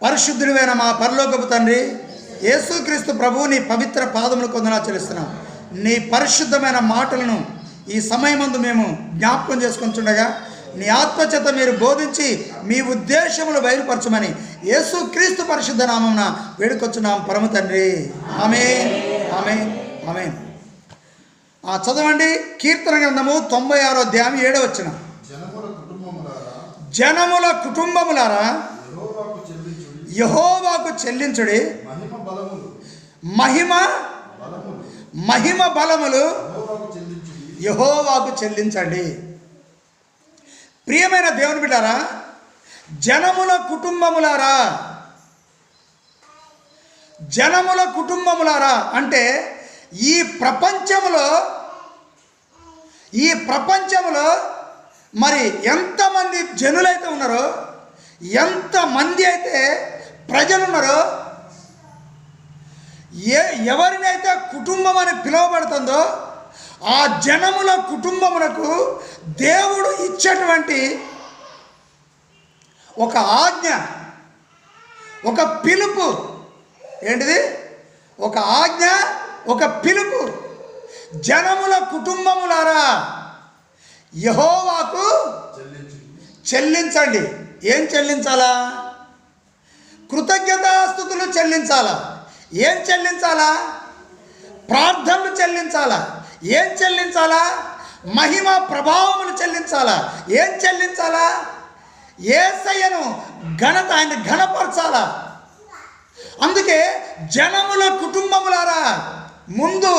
పరిశుద్ధుడైన మా పరలోకపు తండ్రి యేసుక్రీస్తు ప్రభువు నీ పవిత్ర పాదములకు వందనాలు చెల్లిస్తున్నాం. నీ పరిశుద్ధమైన మాటలను ఈ సమయమందు మేము జ్ఞాపకం చేసుకుంటుండగా నీ ఆత్మచేత మీరు బోధించి మీ ఉద్దేశములు బయలుపరచమని యేసుక్రీస్తు పరిశుద్ధ నామమున వేడుకొచ్చున్నాం పరమ తండ్రి. ఆమేన్, ఆమేన్, ఆమేన్. చదవండి. కీర్తన గ్రంథము 96వ అధ్యాయం 7వ వచనం. జనముల కుటుంబములారా యెహోవాకు చెల్లించుడి, మహిమ బలములు యెహోవాకు చెల్లించండి. ప్రియమైన దేవుని బిడ్డారా, జనముల కుటుంబములారా అంటే ఈ ప్రపంచములో మరి ఎంతమంది జనులైతే ఉన్నారో, ఎంతమంది అయితే ప్రజలున్నారో, ఎవరినైతే కుటుంబం అని పిలువబడుతుందో ఆ జనముల కుటుంబములకు దేవుడు ఇచ్చేటువంటి ఒక ఆజ్ఞ, ఒక పిలుపు. ఏంటిది? ఒక ఆజ్ఞ, ఒక పిలుపు. జనముల కుటుంబములారా యెహోవాకు చెల్లించండి. ఏం చెల్లించాలా? కృతజ్ఞతాస్తుతులు చెల్లించాలా? ఏం చెల్లించాలా? ప్రార్థనలు చెల్లించాలా? ఏం చెల్లించాలా? మహిమ ప్రభావములు చెల్లించాలా? ఏం చెల్లించాలా? యేసయ్యను ఆయన ఘనపరచాలా? అందుకే జనముల కుటుంబములారా ముందు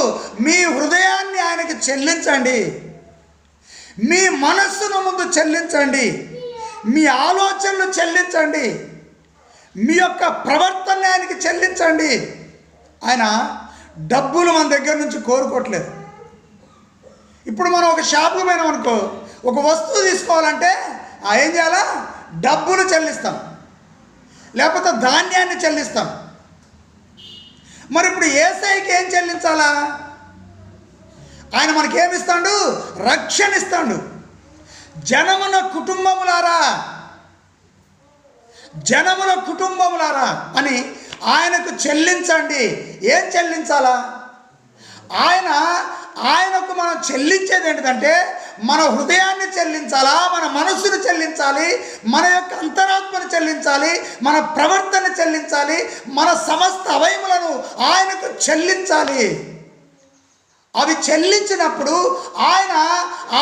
మీ హృదయాన్ని ఆయనకి చెల్లించండి, మీ మనస్సును ముందు చెల్లించండి, మీ ఆలోచనలు చెల్లించండి, మీ యొక్క ప్రవర్తన ఆయనకి చెల్లించండి. ఆయన డబ్బులు మన దగ్గర నుంచి కోరుకోవట్లేదు. ఇప్పుడు మనం ఒక షాపుకి పోయినాం అనుకో, ఒక వస్తువు తీసుకోవాలంటే ఏం చేయాలా? డబ్బులు చెల్లిస్తాం, లేకపోతే ధాన్యాన్ని చెల్లిస్తాం. మరి ఇప్పుడు యేసయ్యకి ఏం చెల్లించాలా? ఆయన మనకేమిస్తాడు? రక్షణ ఇస్తాడు. జనముల కుటుంబములారా అని ఆయనకు చెల్లించండి. ఏం చెల్లించాలా? ఆయనకు మనం చెల్లించేది ఏంటంటే మన హృదయాన్ని చెల్లించాలా, మన మనస్సును చెల్లించాలి, మన యొక్క అంతరాత్మను చెల్లించాలి, మన ప్రవర్తన చెల్లించాలి, మన సమస్త అవయములను ఆయనకు చెల్లించాలి. అవి చెల్లించినప్పుడు ఆయన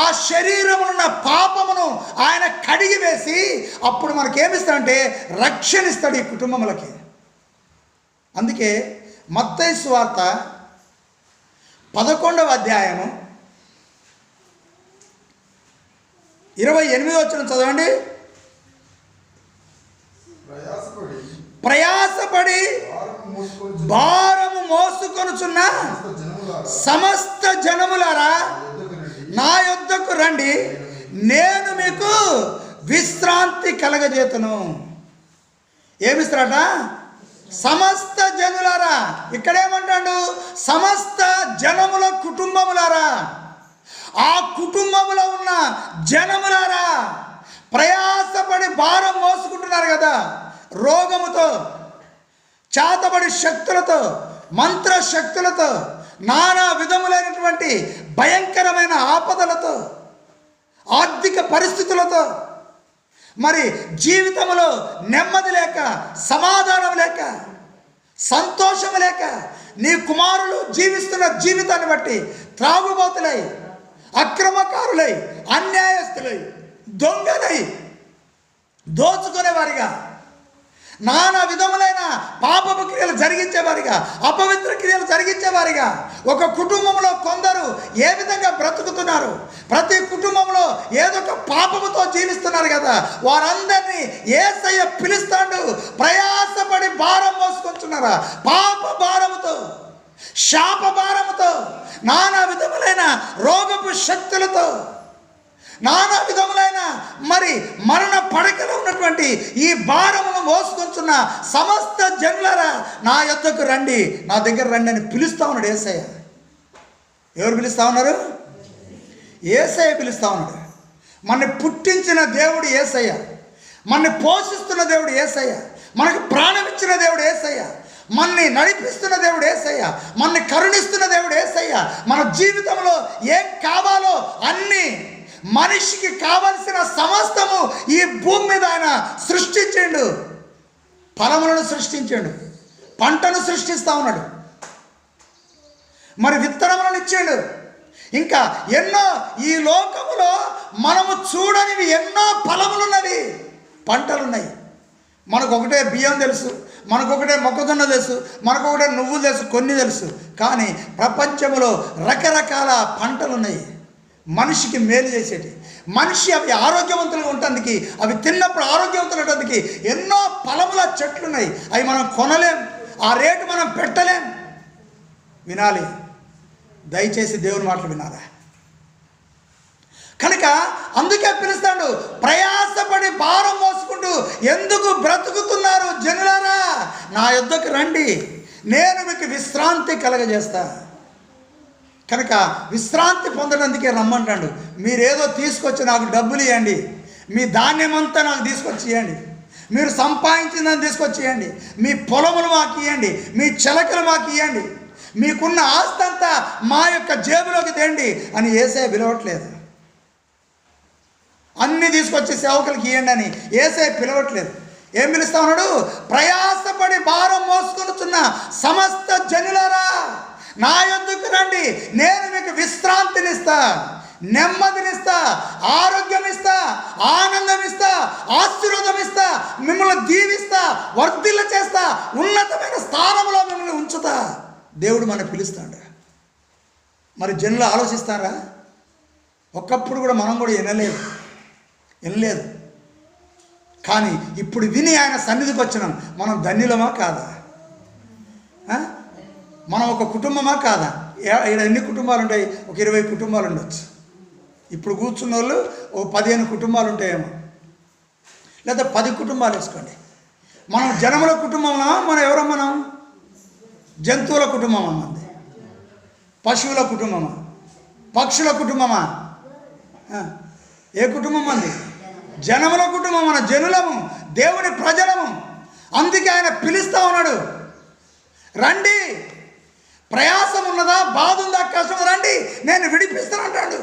ఆ శరీరమున్న పాపమును ఆయన కడిగి వేసి అప్పుడు మనకేమిస్తాడంటే రక్షణ ఇస్తాడు ఈ కుటుంబములకి. అందుకే మత్తయి సువార్త 11వ అధ్యాయము 28వ వచనం చదవండి. ప్రయాసపడి భారము మోసుకొనుచున్న సమస్త జనములారా నా యొద్దకు రండి, నేను మీకు విశ్రాంతి కలగజేతును. ఏమిస్తారట? సమస్త జనులారా. ఇక్కడేమంటాడు? సమస్త జనముల కుటుంబములారా. ఆ కుటుంబములో ఉన్న జనములారా ప్రయాసపడి భారం మోసుకుంటున్నారు కదా, రోగముతో, చాతబడి శక్తులతో, మంత్ర శక్తులతో, నానా విధములైనటువంటి భయంకరమైన ఆపదలతో, ఆర్థిక పరిస్థితులతో, మరి జీవితంలో నెమ్మది లేక, సమాధానం లేక, సంతోషం లేక, నీ కుమారులు జీవిస్తున్న జీవితాన్ని బట్టి త్రాగుబోతులై, అక్రమకారులై, అన్యాయస్తులై, దొంగలై, దోచుకునేవారిగా, నానా విధములైన పాపపు క్రియలు జరిగించేవారిగా, అపవిత్ర క్రియలు జరిగించేవారిగా ఒక కుటుంబంలో కొందరు ఏ విధంగా బ్రతుకుతున్నారు? ప్రతి కుటుంబంలో ఏదో ఒక పాపముతో జీవిస్తున్నారు కదా, వారందరినీ యేసయ్య పిలుస్తాడు. ప్రయాసపడి భారం మోసుకుంటున్నారా? పాప భారముతో, శాప భారముతో, నానా విధములైన రోగపు శక్తులతో, నానా విధములైన మరి మరణ పడకలో ఉన్నటువంటి ఈ భారమును మోసుకొంచున్న సమస్త జనులారా నా యొద్దకు రండి, నా దగ్గర రండి అని పిలుస్తా ఉన్నాడు యేసయ్య. ఎవరు పిలుస్తా ఉన్నారు? యేసయ్య పిలుస్తా ఉన్నాడు. మనని పుట్టించిన దేవుడు యేసయ్య, మనని పోషిస్తున్న దేవుడు యేసయ్య, మనకు ప్రాణం ఇచ్చిన దేవుడు యేసయ్య, మనని నడిపిస్తున్న దేవుడు యేసయ్య, మనని కరుణిస్తున్న దేవుడు యేసయ్య. మన జీవితంలో ఏం కావాలో అన్నీ, మనిషికి కావలసిన సమస్తము ఈ భూమి మీద ఆయన సృష్టించాడు. ఫలములను సృష్టించాడు, పంటను సృష్టిస్తూ ఉన్నాడు, మరి విత్తనములను ఇచ్చాడు. ఇంకా ఎన్నో ఈ లోకములో మనము చూడనివి ఎన్నో ఫలములున్నవి, పంటలున్నాయి. మనకొకటే బియ్యం తెలుసు, మనకొకటే మొక్కజొన్న తెలుసు, మనకొకటే నువ్వులు తెలుసు, కొన్ని తెలుసు. కానీ ప్రపంచంలో రకరకాల పంటలున్నాయి మనిషికి మేలు చేసేటి. మనిషి అవి ఆరోగ్యవంతులుగా ఉండటానికి, అవి తిన్నప్పుడు ఆరోగ్యవంతులు ఉండటానికి ఎన్నో ఫలముల చెట్లున్నాయి. అవి మనం కొనలేం, ఆ రేటు మనం పెట్టలేం. వినాలి, దయచేసి దేవుని మాటలు వినాలా. కనుక అందుకే పిలుస్తాడు, ప్రయాసపడి భారం మోసుకుంటూ ఎందుకు బ్రతుకుతున్నారు జనులారా, నా యొద్దకు రండి, నేను మీకు విశ్రాంతి కలగజేస్తా. కనుక విశ్రాంతి పొందడానికే రమ్మంటాడు. మీరేదో తీసుకొచ్చి నాకు డబ్బులు ఇవ్వండి, మీ ధాన్యమంతా నాకు తీసుకొచ్చి ఇవ్వండి, మీరు సంపాదించిందని తీసుకొచ్చి ఇవ్వండి, మీ పొలములు మాకు ఇవ్వండి, మీ చిలకలు మాకు ఇవ్వండి, మీకున్న ఆస్తి అంతా మా యొక్క జేబులోకి తేండి అని యేసయ్య పిలవట్లేదు. అన్నీ తీసుకొచ్చి సేవకులకి ఇవ్వండి అని యేసయ్య పిలవట్లేదు. ఏం పిలుస్తా ఉన్నాడు? ప్రయాసపడి భారం మోసుకొనుచున్న సమస్త జనులారా, నా యొద్దకు రండి, నేను మీకు విశ్రాంతినిస్తా, నెమ్మదినిస్తా, ఆరోగ్యం ఇస్తా, ఆనందం ఇస్తా, ఆశీర్వాదం ఇస్తా, మిమ్మల్ని దీవిస్తా, వర్ధిల్ల చేస్తా, ఉన్నతమైన స్థానంలో మిమ్మల్ని ఉంచుతా. దేవుడు మనం పిలుస్తాడు. మరి జనులు ఆలోచిస్తారా? ఒకప్పుడు కూడా మనం కూడా వినలేదు. కానీ ఇప్పుడు విని ఆయన సన్నిధికి వచ్చినాం. మనం ధన్యులమా కాదా? మనం ఒక కుటుంబమా కాదా? ఇక్కడ ఎన్ని కుటుంబాలు ఉంటాయి? ఒక 20 కుటుంబాలు ఉండొచ్చు. ఇప్పుడు కూర్చున్న వాళ్ళు ఓ 15 కుటుంబాలు ఉంటాయేమో, లేదా 10 కుటుంబాలు వేసుకోండి. మనం జనముల కుటుంబమా? మనం ఎవరో? మనం జంతువుల కుటుంబమా? మంది పశువుల కుటుంబమా? పక్షుల కుటుంబమా? ఏ కుటుంబం మంది? జనముల కుటుంబం. మన జనులము, దేవుని ప్రజలము. అందుకే ఆయన పిలుస్తూ ఉన్నాడు, రండి, ప్రయాసం ఉన్నదా, బాధ ఉందా, కష్టం రండి, నేను విడిపిస్తానంటాడు.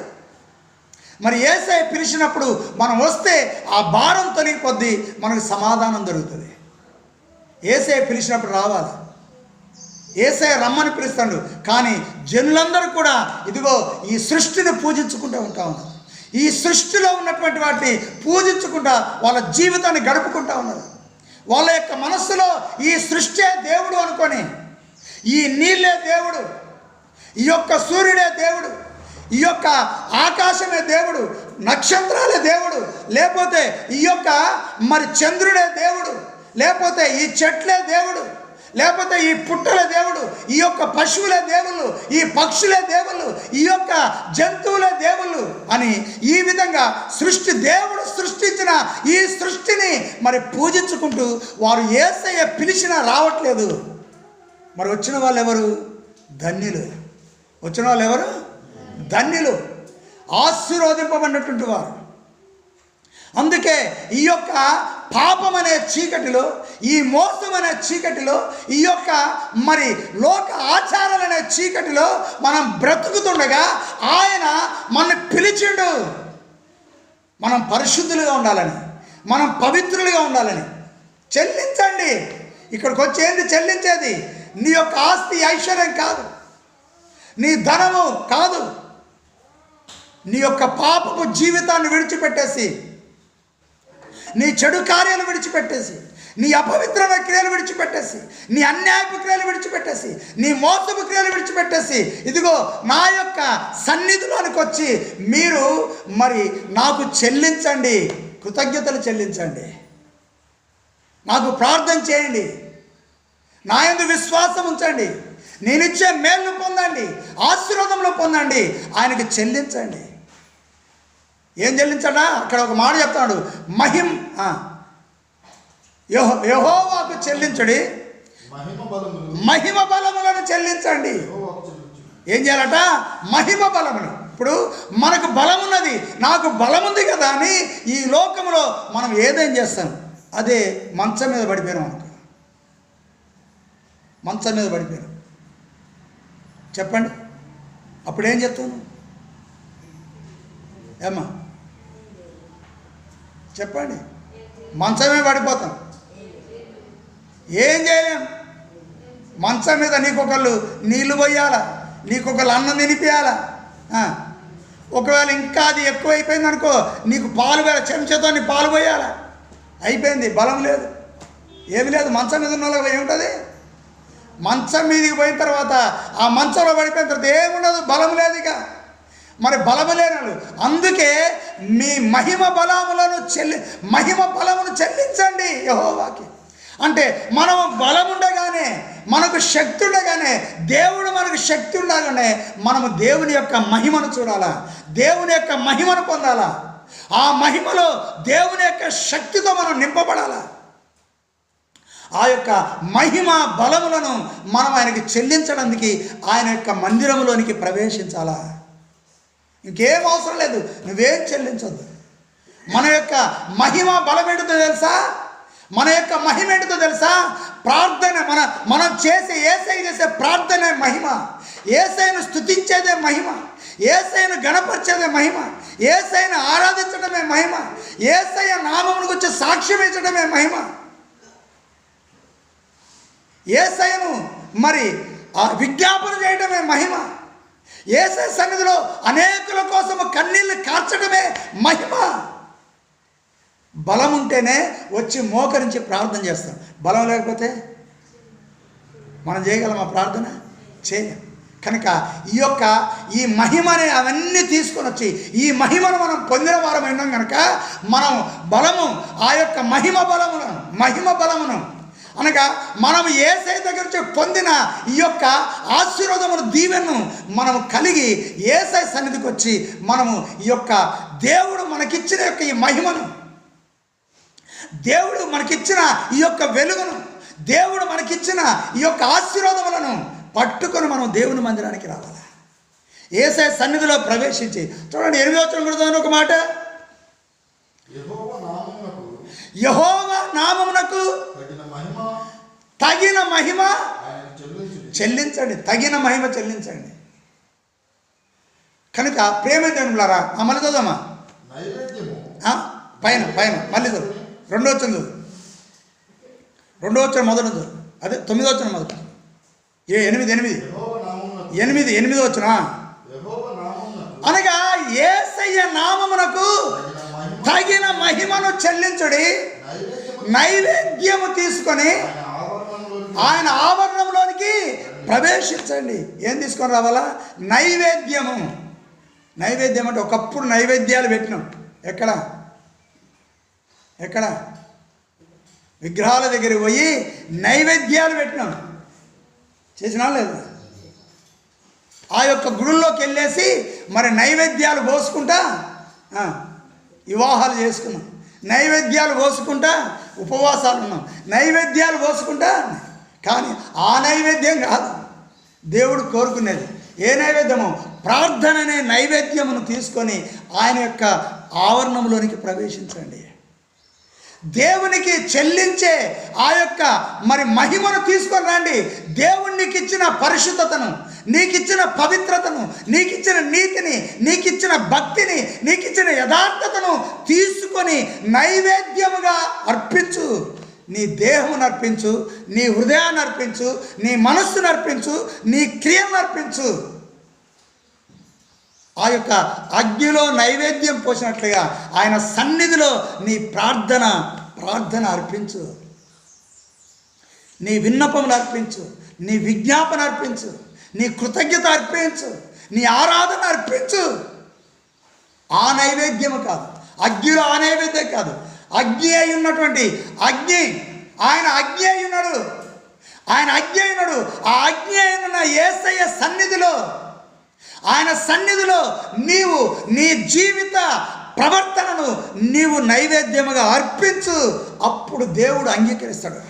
మరి యేసయ్య పిలిచినప్పుడు మనం వస్తే ఆ భారం తొలగిపోద్ది, మనకు సమాధానం దొరుకుతుంది. యేసయ్య పిలిచినప్పుడు రావాలి. యేసయ్య రమ్మని పిలుస్తాడు. కానీ జనులందరూ కూడా ఇదిగో ఈ సృష్టిని పూజించుకుంటూ ఉంటా ఉన్నారు. ఈ సృష్టిలో ఉన్నటువంటి వాటిని పూజించుకుంటా వాళ్ళ జీవితాన్ని గడుపుకుంటా ఉన్నారు. వాళ్ళ యొక్క మనస్సులో ఈ సృష్టే దేవుడు అనుకొని, ఈ నీళ్ళే దేవుడు, ఈ యొక్క సూర్యుడే దేవుడు, ఈ యొక్క ఆకాశమే దేవుడు, నక్షత్రాలే దేవుడు, లేకపోతే ఈ యొక్క మరి చంద్రుడే దేవుడు, లేకపోతే ఈ చెట్లే దేవుడు, లేకపోతే ఈ పుట్టలే దేవుడు, ఈ యొక్క పశువులే దేవుళ్ళు, ఈ పక్షులే దేవుళ్ళు, ఈ యొక్క జంతువులే దేవుళ్ళు అని ఈ విధంగా దేవుడు సృష్టించిన ఈ సృష్టిని మరి పూజించుకుంటూ వారు యేసయ్య పిలిచినా రావట్లేదు. మరి వచ్చిన వాళ్ళు ఎవరు? ధన్యులు. వచ్చిన వాళ్ళు ఎవరు? ధన్యులు, ఆశీర్వదింపబడినటువంటి వారు. అందుకే ఈ యొక్క పాపం అనే చీకటిలో, ఈ మోసం అనే చీకటిలో, ఈ యొక్క మరి లోక ఆచారాలు అనే చీకటిలో మనం బ్రతుకుతుండగా ఆయన మనల్ని పిలిచిండు. మనం పరిశుద్ధులుగా ఉండాలని, మనం పవిత్రులుగా ఉండాలని. చెల్లించండి. ఇక్కడికి వచ్చేది చెల్లించేది నీ యొక్క ఆస్తి ఐశ్వర్యం కాదు, నీ ధనము కాదు. నీ యొక్క పాపపు జీవితాన్ని విడిచిపెట్టేసి, నీ చెడు కార్యాలు విడిచిపెట్టేసి, నీ అపవిత్రమైన క్రియలు విడిచిపెట్టేసి, నీ అన్యాయపు క్రియలు విడిచిపెట్టేసి, నీ మోసపు క్రియలు విడిచిపెట్టేసి, ఇదిగో నా యొక్క సన్నిధిలోనికి వచ్చి మీరు మరి నాకు చెల్లించండి, కృతజ్ఞతలు చెల్లించండి, నాకు ప్రార్థన చేయండి, నా యందు విశ్వాసం ఉంచండి, నేనిచ్చే మేలు పొందండి, ఆశీర్వాదంలో పొందండి, ఆయనకి చెల్లించండి. ఏం చెల్లించడా? అక్కడ ఒక మాట చెప్తాడు, యెహోవాకు చెల్లించడి, మహిమ బలములను చెల్లించండి. ఏం చేయాలట? మహిమ బలములు. ఇప్పుడు మనకు బలం ఉన్నది, నాకు బలం ఉంది కదా అని ఈ లోకంలో మనం ఏదేం చేస్తాం? అదే మంచం మీద పడిపోయాను అనుకో, మంచం మీద పడిపోయాను చెప్పండి, అప్పుడేం చెప్తాను? ఏమ్మా చెప్పండి. మంచమే పడిపోతాం, ఏం చేయలేం. మంచం మీద నీకొకళ్ళు నీళ్లు పోయాలా, నీకొకళ్ళు అన్నం తినిపియాలా. ఒకవేళ ఇంకా అది ఎక్కువైపోయింది అనుకో, నీకు పాలు చెంచాతో నీ పాలు పోయాలా. అయిపోయింది, బలం లేదు, ఏమి లేదు. మంచం మీద ఉన్న వాళ్ళకి ఏముంటుంది? మంచం మీదకి పోయిన తర్వాత ఆ మంచంలో పడిపోయిన తర్వాత ఏముండదు, బలం లేదు ఇక. మరి బలము లేనలు, అందుకే మీ మహిమ బలమును చెల్లించండి యెహోవాకి. అంటే మనం బలం ఉండగానే, మనకు శక్తి ఉండగానే, దేవుడు మనకు శక్తి ఉండగానే మనము దేవుని యొక్క మహిమను చూడాలా, దేవుని యొక్క మహిమను పొందాలా. ఆ మహిమలో దేవుని యొక్క శక్తితో మనం నింపబడాలా. ఆ యొక్క మహిమ బలములను మనం ఆయనకి చెల్లించడానికి ఆయన యొక్క మందిరంలోనికి ప్రవేశించాలా. ఇంకేం అవసరం లేదు, నువ్వేం చెల్లించొద్దు. మన యొక్క మహిమ బలం ఏంటో తెలుసా? మన యొక్క మహిమ ఏంటో తెలుసా? ప్రార్థన. మనం యేసయ్య చేసే ప్రార్థనే మహిమ. యేసయ్యను స్తుతించేదే మహిమ, యేసయ్యను గణపరిచేదే మహిమ, యేసయ్యను ఆరాధించడమే మహిమ, యేసయ్య నామమును గురించి సాక్ష్యం ఇచ్చడమే మహిమ, యేసయ్యను మరి విజ్ఞాపన చేయడమే మహిమ, యేసయ్య సన్నిధిలో అనేకుల కోసము కన్నీళ్లు కార్చడమే మహిమ. బలం ఉంటేనే వచ్చి మోకరించి ప్రార్థన చేస్తాం. బలం లేకపోతే మనం చేయగలమా ప్రార్థన? చేయలేం. కనుక ఈ మహిమని అవన్నీ తీసుకొని వచ్చి ఈ మహిమను మనం పొందిన వారం అయినాం కనుక మనం బలము, ఆ యొక్క మహిమ బలమును అనగా మనం యేసయ్య దగ్గర నుంచి పొందిన ఈ యొక్క ఆశీర్వాదమును, దీవెనను మనం కలిగి యేసయ్య సన్నిధికి వచ్చి మనము ఈ యొక్క దేవుడు మనకిచ్చిన యొక్క ఈ మహిమను, దేవుడు మనకిచ్చిన ఈ యొక్క వెలుగును, దేవుడు మనకిచ్చిన ఈ యొక్క ఆశీర్వాదములను పట్టుకొని మనం దేవుని మందిరానికి రావాలి. యేసయ్య సన్నిధిలో ప్రవేశించి చూడండి, 8వ వచనం కూడా ఒక మాట, యెహోవా నామమునకు తగిన మహిమ చెల్లించండి. తగిన మహిమ చెల్లించండి. కనుక ప్రేమ దేవులారా, మళ్ళీ చదవమ్మా, పైన మళ్ళీ చదువు, 2వ వచనం చదువు, 2వ వచనం మొదలు చదువు, అదే 9వ వచనం మొదలు, 8వ వచనం. అనగా యేసయ్య నామమునకు తగిన మహిమను చెల్లించుడి, నైవేద్యము తీసుకొని ఆయన ఆవరణంలోనికి ప్రవేశించండి. ఏం తీసుకొని రావాలా? నైవేద్యం అంటే ఒకప్పుడు నైవేద్యాలు పెట్టినాం. ఎక్కడ విగ్రహాల దగ్గరికి పోయి నైవేద్యాలు పెట్టినాం. చేసినా లేదు? ఆ యొక్క గుడుల్లోకి వెళ్ళేసి మరి నైవేద్యాలు పోసుకుంటా వివాహాలు చేసుకున్నాం, నైవేద్యాలు పోసుకుంటా ఉపవాసాలు ఉన్నాం, నైవేద్యాలు పోసుకుంటా. కానీ ఆ నైవేద్యం కాదు దేవుడు కోరుకునేది. ఏ నైవేద్యమో? ప్రార్థన అనే నైవేద్యమును తీసుకొని ఆయన యొక్క ఆవరణంలోనికి ప్రవేశించండి. దేవునికి చెల్లించే ఆ యొక్క మరి మహిమను తీసుకొని రండి. దేవుడు నీకు ఇచ్చిన పరిశుద్ధతను, నీకు ఇచ్చిన పవిత్రతను, నీకు ఇచ్చిన నీతిని, నీకు ఇచ్చిన భక్తిని, నీకు ఇచ్చిన యథార్థతను తీసుకొని నైవేద్యముగా అర్పించు. నీ దేహమును అర్పించు, నీ హృదయాన్ని అర్పించు, నీ మనస్సును అర్పించు, నీ క్రియను అర్పించు. ఆ యొక్క అగ్నిలో నైవేద్యం పోసినట్లుగా ఆయన సన్నిధిలో నీ ప్రార్థన అర్పించు, నీ విన్నపములు అర్పించు, నీ విజ్ఞాపన అర్పించు, నీ కృతజ్ఞత అర్పించు, నీ ఆరాధన అర్పించు. ఆ నైవేద్యము కాదు, అగ్నిలో ఆ నైవేద్యం కాదు. అగ్ని అయి ఉన్నటువంటి ఆయన అగ్ని అయి ఉన్నాడు. ఆ అగ్ని అయిన యేసయ్య సన్నిధిలో, ఆయన సన్నిధిలో నీవు నీ జీవిత ప్రవర్తనను నీవు నైవేద్యముగా అర్పించు. అప్పుడు దేవుడు అంగీకరిస్తాడు.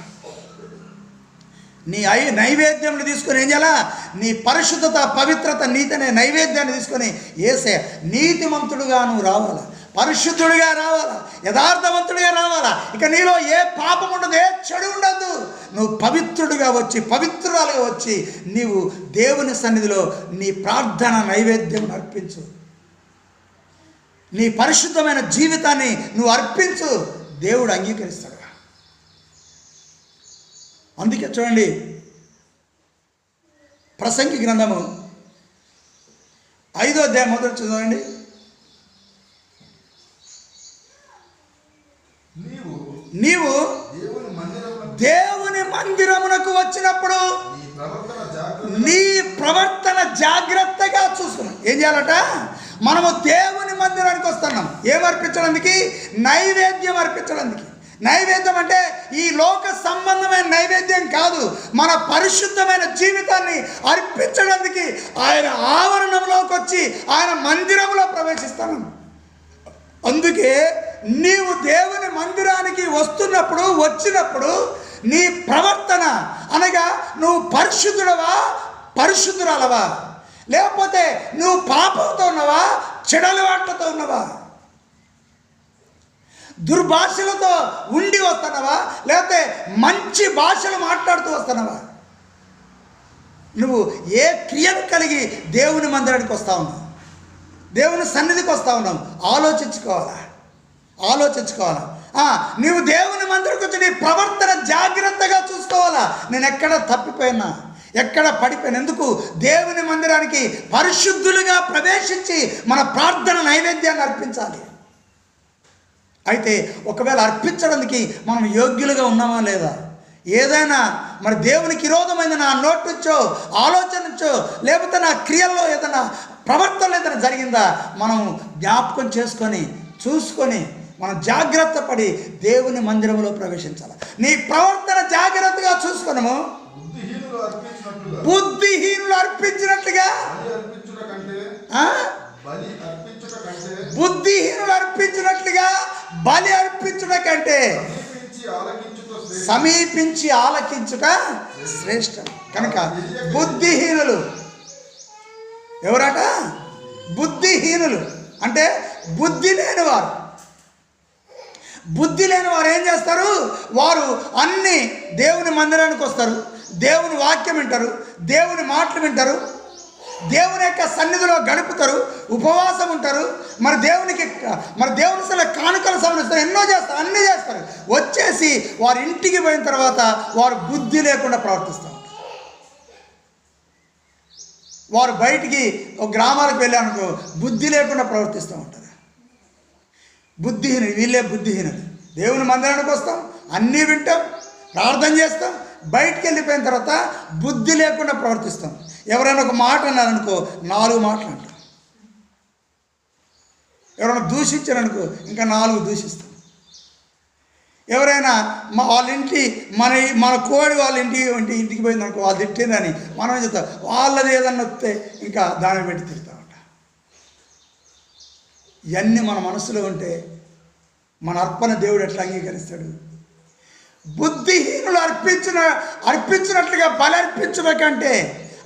నీ నైవేద్యములు తీసుకొని ఏం చేయాలా? నీ పరిశుద్ధత, పవిత్రత, నీతి అనే నైవేద్యాన్ని తీసుకొని యేసయ్య నీతిమంతుడుగా నువ్వు రావాలా, పరిశుద్ధుడిగా రావాలా, యథార్థవంతుడిగా రావాలా. ఇక నీలో ఏ పాపం ఉండదు, ఏ చెడు ఉండదు. నువ్వు పవిత్రుడిగా వచ్చి, పవిత్రురాలుగా వచ్చి నీవు దేవుని సన్నిధిలో నీ ప్రార్థన నైవేద్యం అర్పించు. నీ పరిశుద్ధమైన జీవితాన్ని నువ్వు అర్పించు, దేవుడు అంగీకరిస్తాడు. అందుకే చూడండి, ప్రసంగి గ్రంథము 5వ అధ్యాయం మొదలు చూడండి. నీవు దేవుని మందిరమునకు వచ్చినప్పుడు నీ ప్రవర్తన జాగ్రత్తగా చూసుకున్నాం. ఏం చేయాలట? మనము దేవుని మందిరానికి వస్తున్నాం. ఏం అర్పించడానికి? నైవేద్యం అర్పించడానికి. నైవేద్యం అంటే ఈ లోక సంబంధమైన నైవేద్యం కాదు, మన పరిశుద్ధమైన జీవితాన్ని అర్పించడానికి ఆయన ఆవరణంలోకి వచ్చి ఆయన మందిరంలో ప్రవేశిస్తాను. అందుకే నీవు దేవుని మందిరానికి వచ్చినప్పుడు నీ ప్రవర్తన అనగా నువ్వు పరిశుద్ధుడవా, పరిశుద్ధురాలవా, లేకపోతే నువ్వు పాపంతో ఉన్నవా, చెడలవాట్లతో ఉన్నవా, దుర్భాషలతో ఉండి వస్తున్నావా, లేకపోతే మంచి భాషలు మాట్లాడుతూ వస్తున్నావా, నువ్వు ఏ క్రియను కలిగి దేవుని మందిరానికి వస్తా ఉన్నావు, దేవుని సన్నిధికి వస్తా ఉన్నావు, ఆలోచించుకోవాలా. నీవు దేవుని మందిరానికి వచ్చి నీ ప్రవర్తన జాగ్రత్తగా చూసుకోవాలా. నేను ఎక్కడ తప్పిపోయినా, ఎక్కడ పడిపోయినా. ఎందుకు? దేవుని మందిరానికి పరిశుద్ధులుగా ప్రవేశించి మన ప్రార్థన నైవేద్యాన్ని అర్పించాలి. అయితే ఒకవేళ అర్పించడానికి మనం యోగ్యులుగా ఉన్నామా లేదా, ఏదైనా మరి దేవునికి విరోధమైన నా నోటి నుంచో ఆలోచన నుంచో లేకపోతే నా క్రియల్లో ఏదైనా ప్రవర్తనలో ఏదైనా జరిగిందా, మనం జ్ఞాపకం చేసుకొని చూసుకొని మనం జాగ్రత్త పడి దేవుని మందిరంలో ప్రవేశించాలి. నీ ప్రవర్తన జాగ్రత్తగా చూసుకున్నాము. బుద్ధిహీనులు అర్పించినట్లుగా, బుద్ధిహీనులు అర్పించినట్లుగా బలి అర్పించుట కంటే సమీపించి ఆలకించుట శ్రేష్టం. కనుక బుద్ధిహీనులు ఎవరట? బుద్ధిహీనులు అంటే బుద్ధి లేనివారు. బుద్ధి లేని వారు ఏం చేస్తారు? వారు అన్ని దేవుని మందిరానికి వస్తారు, దేవుని వాక్యం వింటారు, దేవుని మాటలు వింటారు, దేవుని యొక్క సన్నిధిలో గడుపుతారు, ఉపవాసం ఉంటారు, మరి దేవుని సల కానుకలు సమర్పిస్తారు, ఎన్నో చేస్తారు, అన్నీ చేస్తారు. వచ్చేసి వారి ఇంటికి పోయిన తర్వాత వారు బుద్ధి లేకుండా ప్రవర్తిస్తారు. వారు బయటికి ఒక గ్రామాలకు వెళ్ళానుకో బుద్ధి లేకుండా ప్రవర్తిస్తూ ఉంటారు. బుద్ధిహీనులు, వీళ్ళే బుద్ధిహీనులు. దేవుని మందిరానికి వస్తాం, అన్నీ వింటాం, ప్రార్థన చేస్తాం, బయటికి వెళ్ళిపోయిన తర్వాత బుద్ధి లేకుండా ప్రవర్తిస్తాం. ఎవరైనా ఒక మాట అన్నారనుకో 4 మాటలు అంటాం. ఎవరైనా దూషించారనుకో ఇంకా 4 దూషిస్తాం. ఎవరైనా వాళ్ళ ఇంటి మన కోడి వాళ్ళ ఇంటికి పోయిందనుకో, వాళ్ళు తిట్టిందని మనం ఏం చెప్తాం, వాళ్ళది ఏదన్నా వస్తే ఇంకా దాన్ని పెట్టి తిడతామంట. ఇవన్నీ మన మనసులో ఉంటే మన అర్పణ దేవుడు ఎట్లా అంగీకరిస్తాడు? బుద్ధిహీనులు అర్పించినట్లుగా బలి అర్పించడం కంటే,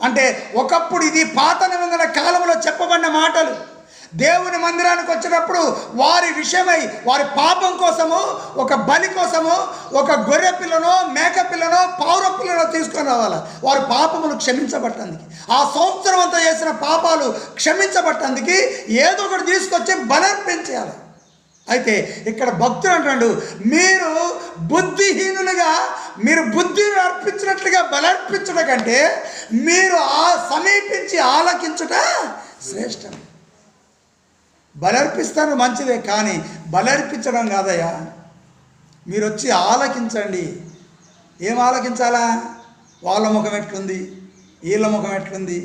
అంటే ఒకప్పుడు ఇది పాత నిబంధన కాలంలో చెప్పబడిన మాటలు. దేవుని మందిరానికి వచ్చినప్పుడు వారి విషయమై వారి పాపం కోసము ఒక బలి కోసము ఒక గొర్రె పిల్లనో మేక పిల్లనో పౌర పిల్లనో తీసుకొని రావాలి. వారి పాపములు క్షమించబట్టడానికి, ఆ సంవత్సరం అంతా చేసిన పాపాలు క్షమించబట్టడానికి ఏదో ఒకటి తీసుకొచ్చి బలర్పించాలి. అయితే ఇక్కడ భక్తుడు అంటాడు, మీరు బుద్ధిహీనులుగా, మీరు బుద్ధిని అర్పించినట్లుగా బలర్పించుట కంటే మీరు సమీపించి ఆలకించుట శ్రేష్టం. బలర్పిస్తాను మంచిదే, కానీ బలర్పించడం కాదయ్యా. మీరు వచ్చి ఆలకించండి. ఏం ఆలకించాలా? వాళ్ళ ముఖం ఎట్లుంది, వీళ్ళ ముఖం ఎట్లుంది,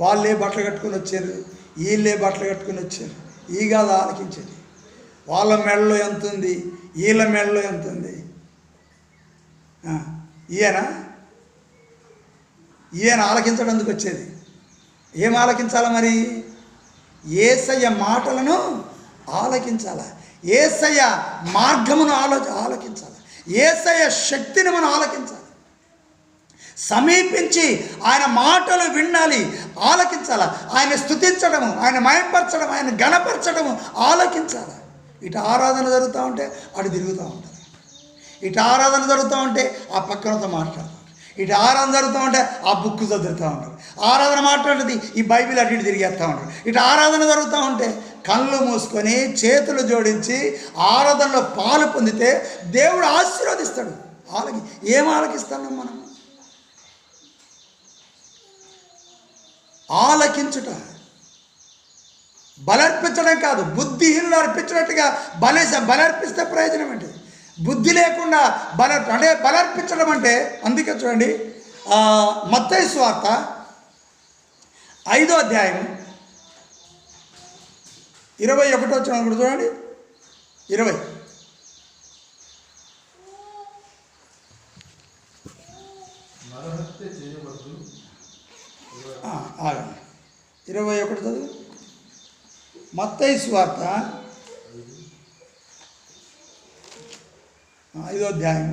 వాళ్ళే బట్టలు కట్టుకొని వచ్చారు, వీళ్ళే బట్టలు కట్టుకొని వచ్చారు, ఈ కాదు ఆలకించేది. వాళ్ళ మెడలో ఎంత ఉంది, వీళ్ళ మెడలో ఎంత ఉంది, ఈయన ఆలకించడానికి వచ్చేది. ఏం ఆలకించాలా మరి? యేసయ్య మాటలను ఆలకించాలి, యేసయ్య మార్గమును ఆలకించాలి, యేసయ్య శక్తిని మనం ఆలకించాలి. సమీపించి ఆయన మాటలు వినాలి, ఆలకించాలి. ఆయన స్తుతించడము, ఆయన మయంపరచడం, ఆయన గణపరచడము ఆలకించాలి. ఇటు ఆరాధన జరుగుతూ ఉంటే అటు తిరుగుతూ ఉంటారు. ఇటు ఆరాధన జరుగుతూ ఉంటే ఆ పక్కనతో మాట్లాడతారు. ఇటు ఆరాధన జరుగుతూ ఉంటే ఆ బుక్ చదువుతూ ఉంటారు. ఆరాధన మాట్లాడుతుంది ఈ బైబిల్ అటు ఇటు తిరిగేస్తూ ఉంటారు. ఇటు ఆరాధన జరుగుతూ ఉంటే కళ్ళు మూసుకొని చేతులు జోడించి ఆరాధనలో పాలు పొందితే దేవుడు ఆశీర్వదిస్తాడు. ఏం ఆలకిస్తున్నాం మనం? ఆలకించుట, బలర్పించడం కాదు, బుద్ధిహీనులు అర్పించినట్టుగా బలర్పిస్తే ప్రయోజనం ఏంటి? బుద్ధి లేకుండా అంటే బలర్పించడం అంటే, అందుకే చూడండి మత్తయి సువార్త 5వ అధ్యాయం 21 వచ్చిన కూడా చూడండి. 20 21 చదువు. మత్తయి సువార్త 5వ అధ్యాయం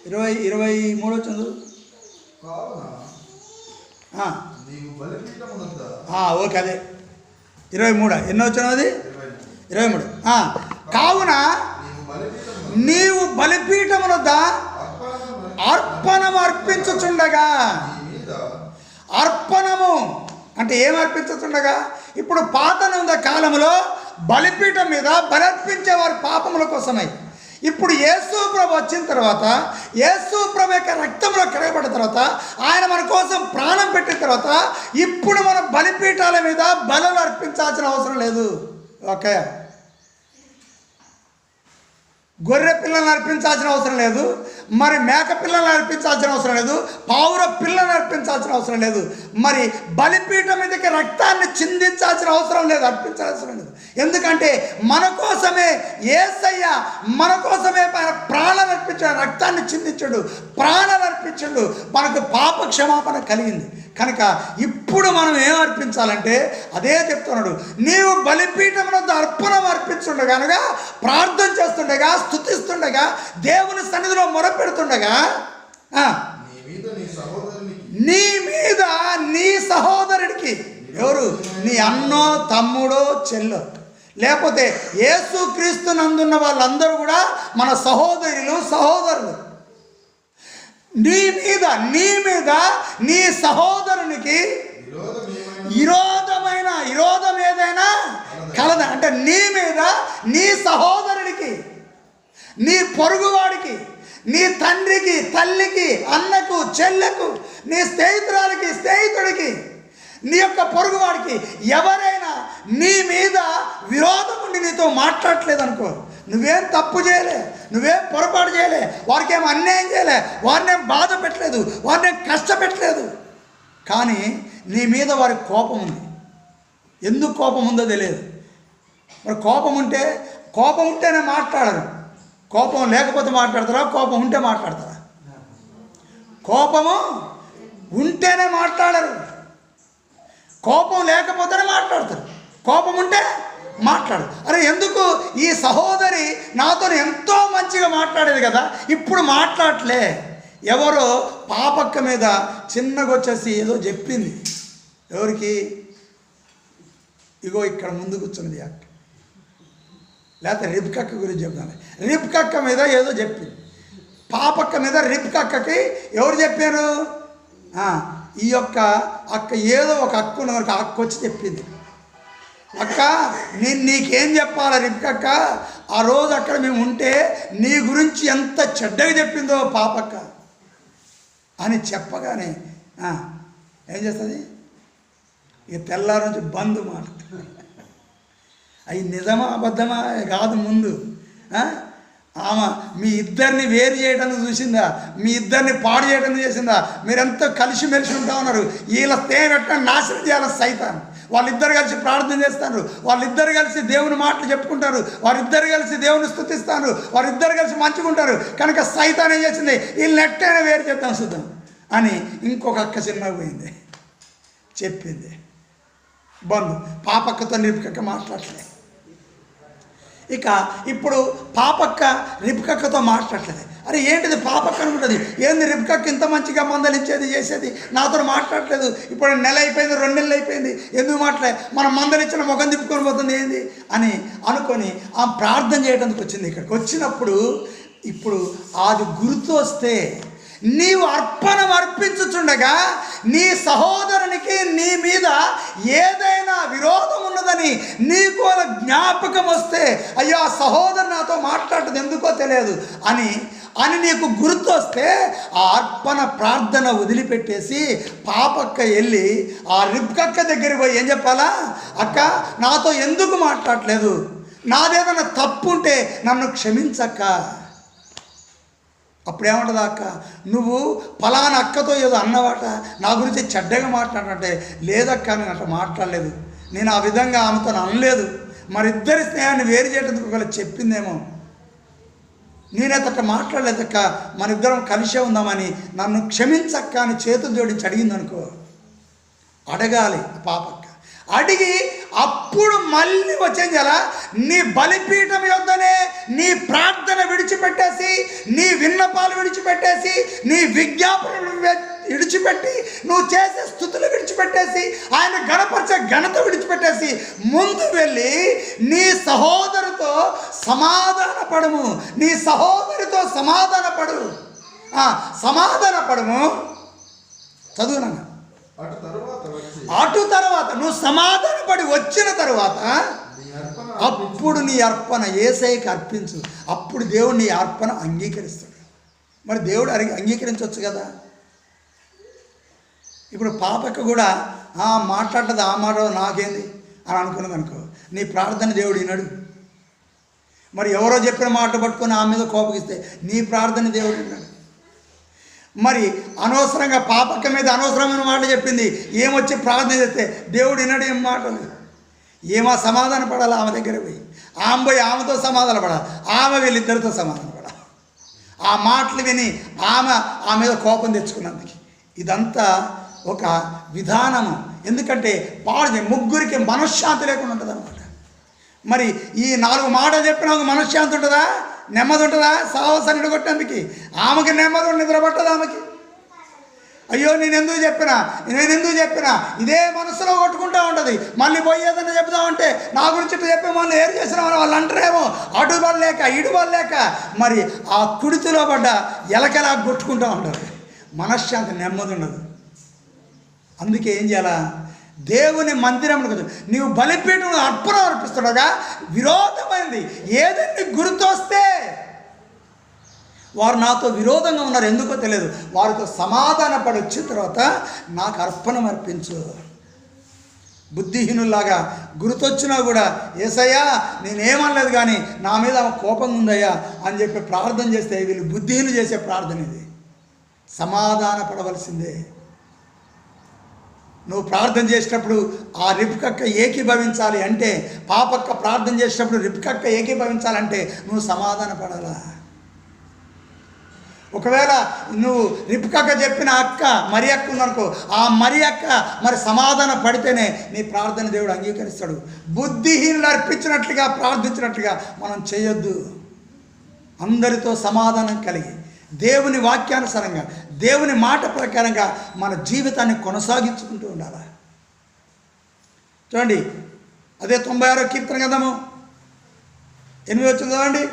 23 చదువు. ఓకే, అదే 23 ఎన్నో వచ్చిన అది 23. కావున నీవు బలిపీఠమునొద్ద అర్పణము అర్పించుచుండగా, అర్పణము అంటే ఏం అర్పించుచుండగా, ఇప్పుడు పాత కాలంలో బలిపీఠం మీద బలర్పించేవారు పాపముల కోసమై. ఇప్పుడు యేసు ప్రభు వచ్చిన తర్వాత, యేసు ప్రభు యొక్క రక్తంలో కడగబడిన తర్వాత, ఆయన మన కోసం ప్రాణం పెట్టిన తర్వాత ఇప్పుడు మన బలిపీఠాల మీద బలులు అర్పించాల్సిన అవసరం లేదు. ఓకే, గొర్రె పిల్లలను అర్పించాల్సిన అవసరం లేదు, మరి మేక పిల్లలను అర్పించాల్సిన అవసరం లేదు, పావుర పిల్లలను అర్పించాల్సిన అవసరం లేదు, మరి బలిపీఠం మీదకి రక్తాన్ని చిందించాల్సిన అవసరం లేదు, అర్పించాల్సిన లేదు. ఎందుకంటే మన కోసమే యేసయ్య మన కోసమే ప్రాణాలు అర్పించాడు, రక్తాన్ని చిందించాడు, ప్రాణాలు అర్పించాడు, మనకు పాప క్షమాపణ కలిగింది. కనుక ఇప్పుడు మనం ఏం అర్పించాలంటే అదే చెప్తున్నాడు, నీవు బలిపీఠమునందు అర్పణం అర్పించుండగా, అనగా ప్రార్థన చేస్తుండగా, స్తుతిస్తుండగా, దేవుని సన్నిధిలో మొరపెడుతుండగా, నీ మీద నీ సహోదరుడికి, ఎవరు? నీ అన్నో తమ్ముడో చెల్లో, లేకపోతే యేసుక్రీస్తు నందున్న వాళ్ళందరూ కూడా మన సహోదరులు. నీ మీద నీ సహోదరునికి విరోధం ఏదైనా కలదా అంటే, నీ మీద నీ సహోదరుడికి, నీ పొరుగువాడికి, నీ తండ్రికి, తల్లికి, అన్నకు, చెల్లెకు, నీ స్నేహితుడికి, నీ యొక్క పొరుగువాడికి ఎవరైనా నీ మీద విరోధం ఉండి నీతో మాట్లాడట్లేదనుకో, నువ్వేం తప్పు చేయలే, నువ్వేం పొరపాటు చేయలే, వారికి ఏం అన్యాయం చేయలే, వారిని ఏం బాధ పెట్టలేదు, వారిని ఏం కష్టపెట్టలేదు, కానీ నీ మీద వారికి కోపం ఉంది. ఎందుకు కోపం ఉందో తెలియదు. మరి కోపం ఉంటేనే మాట్లాడరు. కోపం లేకపోతే మాట్లాడతారా? కోపం ఉంటే మాట్లాడతారా? కోపము ఉంటేనే మాట్లాడరు, కోపం లేకపోతేనే మాట్లాడతారు. కోపం ఉంటే మాట్లాడు. అరే ఎందుకు? ఈ సహోదరి నాతో ఎంతో మంచిగా మాట్లాడేది కదా, ఇప్పుడు మాట్లాడలే. ఎవరో పాపక్క మీద చిన్నగా వచ్చేసి ఏదో చెప్పింది. ఎవరికి? ఇగో ఇక్కడ ముందు కూర్చున్నది అక్క, లేకపోతే రిబ్కక్క గురించి చెప్తాను. రిబ్కక్క మీద ఏదో చెప్పింది. పాపక్క మీద రిబ్కక్కకి ఎవరు చెప్పారు? ఈ యొక్క అక్క ఏదో ఒక అక్క ఉన్న వరకు అక్క వచ్చి చెప్పింది, అక్క నేను నీకేం చెప్పాలా రిబ్కక్క, ఆ రోజు అక్కడ మేము ఉంటే నీ గురించి ఎంత చెడ్డగా చెప్పిందో పాపక్క అని చెప్పగానే ఏం చేస్తుంది? ఇక తెల్లారి నుంచి బంధు మాట. అవి నిజమా అబద్ధమా కాదు. ముందు ఆమె మీ ఇద్దరిని వేరు చేయడానికి చూసిందా? మీ ఇద్దరిని పాడు చేయడానికి చేసిందా? మీరెంతో కలిసిమెలిసి ఉంటా ఉన్నారు. వీళ్ళ స్నేహం ఎట్లా నాశనం చేయాలి సైతాన్. వాళ్ళిద్దరు కలిసి ప్రార్థన చేస్తారు, వాళ్ళిద్దరు కలిసి దేవుని మాటలు చెప్పుకుంటారు, వారిద్దరు కలిసి దేవుని స్తుతిస్తారు, వారిద్దరు కలిసి మంచుకుంటారు. కనుక సైతాన్ ఏం చేసింది? వీళ్ళని ఎట్టైనా వేరు చేద్దాం చూద్దాం అని ఇంకొక అక్క చిన్నగా పోయింది, చెప్పింది. బంధు పాపక్కతో నిరుపక్క మాట్లాడలే. ఇక ఇప్పుడు పాపక్క రిబ్కాతో మాట్లాడలేదు. అరే ఏంటిది పాపక్క అనుకుంటుంది, ఏంది రిబ్కాకి ఇంత మంచిగా మందలించేది చేసేది నాతో మాట్లాడలేదు, ఇప్పుడు నెల అయిపోయింది 2 నెలలు అయిపోయింది ఎందుకు మనం మందలిచ్చిన ముఖం తిప్పుకొని పోతుంది ఏంది అని అనుకొని ఆ ప్రార్థన చేయడానికి వచ్చింది. ఇక్కడికి వచ్చినప్పుడు ఇప్పుడు అది గుర్తు వస్తే నీవు అర్పించుచుండగా నీ సహోదరునికి నీ మీద ఏదైనా విరోధం ఉన్నదని నీకు అలా జ్ఞాపకం వస్తే, అయ్యో ఆ సహోదరు నాతో మాట్లాడటం ఎందుకో తెలియదు అని నీకు గుర్తు వస్తే ఆ అర్పణ ప్రార్థన వదిలిపెట్టేసి పాపక్క వెళ్ళి ఆ రిబ్కక్క దగ్గరికి పోయి ఏం చెప్పాలా, అక్క నాతో ఎందుకు మాట్లాడలేదు, నాదేదైనా తప్పు ఉంటే నన్ను క్షమించక్క. అప్పుడేమంటుంది అక్క, నువ్వు ఫలానా అక్కతో ఏదో అన్నవాట, నా గురించి చెడ్డగా మాట్లాడంటే, లేదక్క నేను అట్లా మాట్లాడలేదు, నేను ఆ విధంగా ఆమెతో అనలేదు, మరిద్దరి స్నేహాన్ని వేరు చేయడానికి ఒకవేళ చెప్పిందేమో, నేనైతే అట్లా మాట్లాడలేదక్క, మన ఇద్దరం కలిసే ఉందామని నన్ను క్షమించక్క అని చేతులు జోడించి అడిగిందనుకో, అడగాలి పాపక్క. అడిగి అప్పుడు మళ్ళీ వచ్చేం చేయాలా, నీ బలిపీఠం యొద్దనే నీ ప్రార్థన విడిచిపెట్టేసి, నీ విన్నపాలు విడిచిపెట్టేసి, నీ విజ్ఞాపనలు విడిచిపెట్టి, నువ్వు చేసే స్థుతులు విడిచిపెట్టేసి, ఆయన గణపరిచే ఘనత విడిచిపెట్టేసి ముందు వెళ్ళి నీ సహోదరుతో సమాధానపడము, నీ సహోదరితో సమాధానపడము. చదువునా, అటు తర్వాత నువ్వు సమాధానపడి వచ్చిన తర్వాత అప్పుడు నీ అర్పణ యేసయ్యకి అర్పించు, అప్పుడు దేవుడు నీ అర్పణ అంగీకరిస్తాడు. మరి దేవుడు అంగీకరించవచ్చు కదా. ఇప్పుడు పాపకు కూడా మాట్లాడదు, ఆ మాట నాకేంది అని అనుకున్నది అనుకో, నీ ప్రార్థన దేవుడు వినడు. మరి ఎవరో చెప్పిన మాట పట్టుకొని ఆ మీద కోపగిస్తే నీ ప్రార్థన దేవుడు విన్నాడు. మరి అనవసరంగా పాపక్క మీద అనవసరమైన మాటలు చెప్పింది, ఏమొచ్చి ప్రార్థన చేస్తే దేవుడు వినడు. ఏం మాటలు, ఏమో సమాధాన పడాలి ఆమె దగ్గర పోయి, ఆమె పోయి ఆమెతో సమాధాన పడాలి, ఆమె వీళ్ళిద్దరితో సమాధాన పడాలి. ఆ మాటలు విని ఆమె మీద కోపం తెచ్చుకున్నందుకు ఇదంతా ఒక విధానము. ఎందుకంటే ముగ్గురికి మనశ్శాంతి లేకుండా ఉంటుంది అన్నమాట. మరి ఈ 4 మాటలు చెప్పిన ఒక మనశ్శాంతి ఉంటుందా, నెమ్మది ఉంటుందా? సాహసాన్ని నిడగొట్టేందుకు ఆమెకి నెమ్మది నిద్రపట్టదు ఆమెకి. అయ్యో నేను ఎందుకు చెప్పినా ఇదే మనసులో కొట్టుకుంటూ ఉంటుంది. మళ్ళీ పోయి ఏదైనా చెప్దామంటే నా గురించి చెప్పే వాళ్ళు ఏం చేసినామని వాళ్ళు అంటారేమో, అటు పడలేక ఇటు పడలేక మరి ఆ కుడితిలో పడ్డ ఎలకలా కొట్టుకుంటూ ఉంటారు. మనశ్శాంతి నెమ్మది ఉండదు. అందుకే ఏం చేయాలా, దేవుని మందిరంలో కదా నీవు బలిపీఠం అర్పణ అర్పిస్తుండగా విరోధమైంది ఏదైనా గుర్తొస్తే, వారు నాతో విరోధంగా ఉన్నారు ఎందుకో తెలియదు, వారితో సమాధాన పడి వచ్చిన తర్వాత నాకు అర్పణ అర్పించు. బుద్ధిహీనుల్లాగా గుర్తొచ్చినా కూడా యేసయ్యా నేనేమనలేదు కానీ నా మీద కోపంగా ఉందయ్యా అని చెప్పి ప్రార్థన చేస్తే వీళ్ళు బుద్ధిహీనులు చేసే ప్రార్థన ఇది. సమాధాన పడవలసిందే. నువ్వు ప్రార్థన చేసేటప్పుడు ఆ రిబ్కక్క ఏకీభవించాలి అంటే, పాపక్క ప్రార్థన చేసేటప్పుడు రిబ్కక్క ఏకీభవించాలంటే నువ్వు సమాధాన పడాలా. ఒకవేళ నువ్వు రిబ్కక్క చెప్పిన అక్క మరి అక్క ఉందనుకో, ఆ మరి అక్క మరి సమాధాన పడితేనే నీ ప్రార్థన దేవుడు అంగీకరిస్తాడు. బుద్ధిహీనులు అర్పించినట్లుగా ప్రార్థించినట్లుగా మనం చేయొద్దు. అందరితో సమాధానం కలిగి దేవుని వాక్యానుసారంగా దేవుని మాట ప్రకారంగా మన జీవితాన్ని కొనసాగించుకుంటూ ఉండాలి. చూడండి, అదే 96వ కీర్తన గ్రంథము 8 వచ్చింది చూడండి.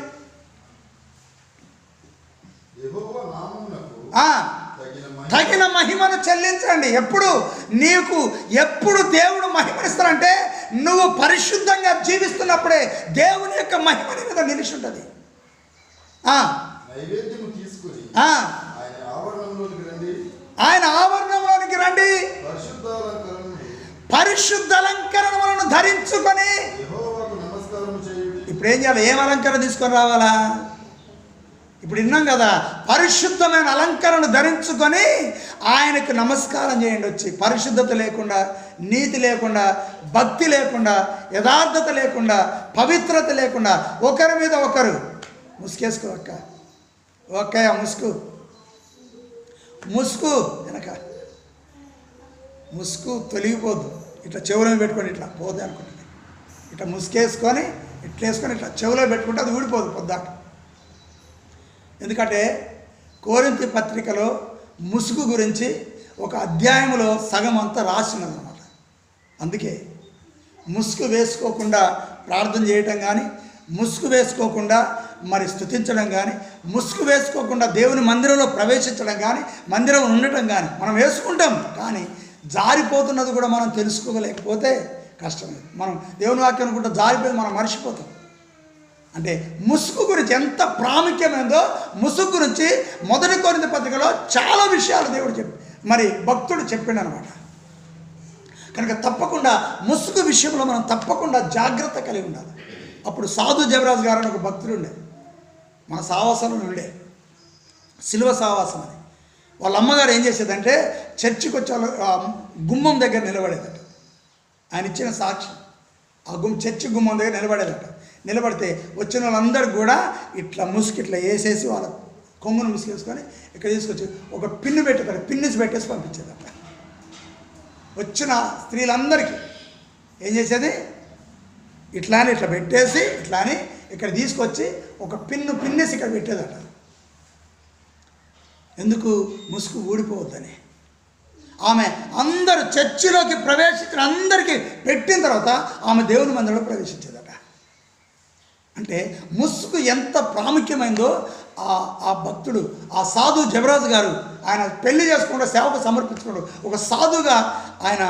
తగిన మహిమను చెల్లించండి. ఎప్పుడు దేవుడు మహిమనిస్తారంటే నువ్వు పరిశుద్ధంగా జీవిస్తున్నప్పుడే దేవుని యొక్క మహిమ మీద నిలిచి ఉంటుంది. ఆయన ఆవరణంలోనికి రండి, పరిశుద్ధ అలంకరణలను ధరించుకొని. ఇప్పుడు ఏం చేయాలి, ఏం అలంకరణ తీసుకొని రావాలా? ఇప్పుడు విన్నాం కదా, పరిశుద్ధమైన అలంకరణ ధరించుకొని ఆయనకు నమస్కారం చేయండి. వచ్చి పరిశుద్ధత లేకుండా, నీతి లేకుండా, భక్తి లేకుండా, యథార్థత లేకుండా, పవిత్రత లేకుండా ఒకరి మీద ఒకరు ముసుకేసుకో అక్క, ఓకే ముసుగు వెనక ముసుగు తొలగిపోద్దు. ఇట్లా చెవులను పెట్టుకొని ఇట్లా పోతే అనుకుంటుంది. ఇట్లా ముసుకేసుకొని ఇట్లా వేసుకొని ఇట్లా చెవిలో పెట్టుకుంటే అది ఊడిపోదు పొద్దాక. ఎందుకంటే కొరింథీ పత్రికలో ముసుగు గురించి ఒక అధ్యాయంలో సగం అంతా రాసినదన్నమాట. అందుకే ముసుగు వేసుకోకుండా ప్రార్థన చేయటం కానీ, ముసుగు వేసుకోకుండా మరి స్తుతించడం కానీ, ముసుగు వేసుకోకుండా దేవుని మందిరంలో ప్రవేశించడం కానీ, మందిరం ఉండటం కానీ మనం వేసుకుంటాం. కానీ జారిపోతున్నది కూడా మనం తెలుసుకోలేకపోతే కష్టమే. మనం దేవుని వాక్యం అనుకుంటే జారిపోయి మనం మర్చిపోతాం. అంటే ముసుగు గురించి ఎంత ప్రాముఖ్యమైందో ముసుగు గురించి 1 కొరింథీ పత్రికలో చాలా విషయాలు దేవుడు మరి భక్తుడు చెప్పిండు అనమాట. కనుక తప్పకుండా ముసుగు విషయంలో మనం తప్పకుండా జాగ్రత్త కలిగి ఉండాలి. అప్పుడు సాధు జబరాజు గారు అని ఒక భక్తుడు ఉండే, మన సావాసంలో ఉండే, సిలువ సావాసం అని. వాళ్ళ అమ్మగారు ఏం చేసేదంటే చర్చికి వచ్చే గుమ్మం దగ్గర నిలబడేదట. ఆయన ఇచ్చిన సాక్ష్యం, ఆ చర్చి గుమ్మం దగ్గర నిలబడేదట. నిలబడితే వచ్చిన వాళ్ళందరికీ కూడా ఇట్లా ముసుగు ఇట్లా వేసేసి వాళ్ళ కొంగును ముసుగేసుకొని ఇక్కడ తీసుకొచ్చి ఒక పిన్ను పిన్నిసి పెట్టేసి పంపించేదట. వచ్చిన స్త్రీలందరికీ ఏం చేసేది, ఇట్లా పెట్టేసి ఇట్లా అని ఇక్కడ తీసుకొచ్చి ఒక పిన్నేసి ఇక్కడ పెట్టేదట. ఎందుకు? ముసుగు ఊడిపోవద్దని. ఆమె అందరూ చర్చిలోకి ప్రవేశించిన అందరికీ పెట్టిన తర్వాత ఆమె దేవుని మందిరంలో ప్రవేశించేదట. అంటే ముసుగు ఎంత ప్రాముఖ్యమైందో ఆ భక్తుడు, ఆ సాధు జబరాజు గారు ఆయన పెళ్లి చేసుకుంటూ సేవకు సమర్పించుకుంటూ ఒక సాధుగా ఆయన